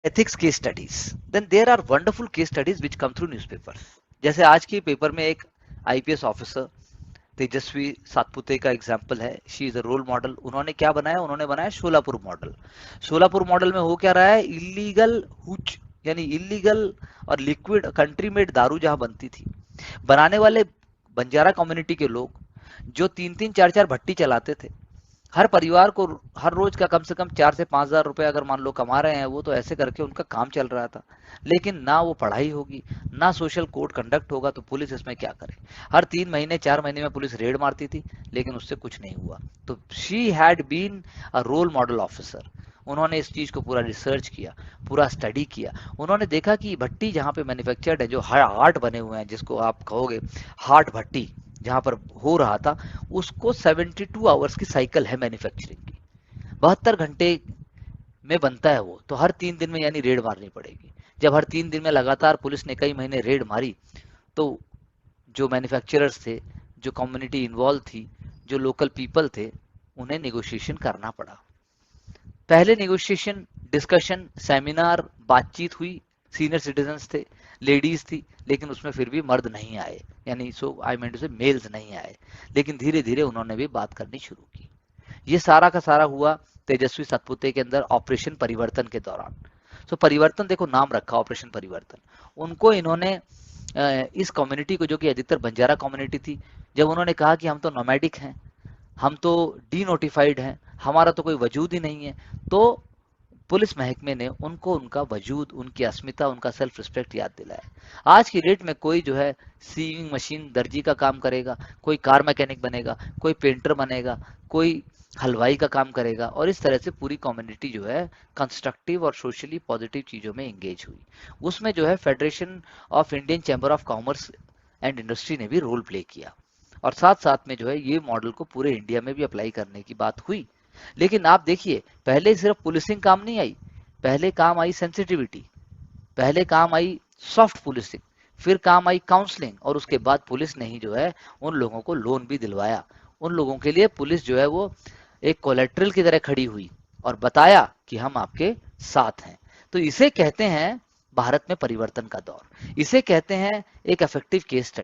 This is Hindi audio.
ethics case studies, then there are wonderful case studies which come through newspapers. जैसे आज के पेपर में एक आईपीएस ऑफिसर तेजस्वी सातपुते का एग्जाम्पल है, she is a role model. उन्होंने क्या बनाया, उन्होंने बनाया शोलापुर मॉडल। शोलापुर मॉडल में हो क्या रहा है, इलीगल हुच यानी इलीगल और लिक्विड कंट्री मेड दारू जहां बनती थी, बनाने वाले बंजारा कम्युनिटी के लोग जो 3-3 4-4 भट्टी चलाते थे, हर परिवार को हर रोज का कम से कम 4 से 5 हजार रुपए अगर मान लो कमा रहे हैं वो, तो ऐसे करके उनका काम चल रहा था। लेकिन ना वो पढ़ाई होगी, ना सोशल कोड कंडक्ट होगा, तो पुलिस इसमें क्या करे। हर 3 महीने 4 महीने में पुलिस रेड मारती थी, लेकिन उससे कुछ नहीं हुआ। तो she had been a role model officer. उन्होंने इस चीज को पूरा रिसर्च किया, पूरा स्टडी किया। उन्होंने देखा कि भट्टी जहाँ पे मैन्युफैक्चर्ड है, जो हार्ट बने हुए हैं, जिसको आप कहोगे हार्ट भट्टी, जहां पर हो रहा था, उसको 72 आवर्स की साइकिल है मैन्युफैक्चरिंग की, 72 घंटे में बनता है वो, तो हर 3 दिन में यानी रेड मारनी पड़ेगी। जब हर 3 दिन में लगातार पुलिस ने कई महीने रेड मारी, तो जो मैन्युफैक्चरर्स थे, जो कम्युनिटी इन्वॉल्व थी, जो लोकल पीपल थे, उन्हें नेगोशिएशन करना पड़ा। पहले नेगोशिएशन, डिस्कशन, सेमिनार, बातचीत हुई, सीनियर सिटीजन्स थे, लेडीज थी, लेकिन उसमें फिर भी मर्द नहीं आए, यानी सो आई मीन टू से मेल्स नहीं आए। लेकिन धीरे धीरे उन्होंने भी बात करनी शुरू की। ये सारा का सारा हुआ तेजस्वी सतपुते के अंदर ऑपरेशन परिवर्तन के दौरान। तो परिवर्तन, देखो नाम रखा ऑपरेशन परिवर्तन। उनको इन्होंने इस कम्युनिटी को, जो कि अधिकतर बंजारा कम्युनिटी थी, जब उन्होंने कहा कि हम तो नोमैडिक हैं, हम तो डी नोटिफाइड हैं, हमारा तो कोई वजूद ही नहीं है, तो पुलिस महकमे ने उनको उनका वजूद, उनकी अस्मिता, उनका सेल्फ रिस्पेक्ट याद दिलाया। आज की डेट में कोई जो है सीविंग मशीन दर्जी का काम करेगा, कोई कार मैकेनिक बनेगा, कोई पेंटर बनेगा, कोई हलवाई का काम करेगा, और इस तरह से पूरी कम्युनिटी जो है कंस्ट्रक्टिव और सोशली पॉजिटिव चीजों में एंगेज हुई। उसमें जो है federation of Indian chamber of commerce and industry ने भी रोल प्ले किया, और साथ साथ में जो है ये मॉडल को पूरे इंडिया में भी अप्लाई करने की बात हुई। लेकिन आप देखिए, पहले सिर्फ पुलिसिंग काम नहीं आई, पहले काम आई सेंसिटिविटी, पहले काम आई सॉफ्ट पुलिसिंग, फिर काम आई काउंसलिंग, और उसके बाद पुलिस ने ही जो है उन लोगों को लोन भी दिलवाया। उन लोगों के लिए पुलिस जो है वो एक कोलेट्रल की तरह खड़ी हुई और बताया कि हम आपके साथ हैं। तो इसे कहते हैं भारत में परिवर्तन का दौर, इसे कहते हैं एक इफेक्टिव केस स्टडी।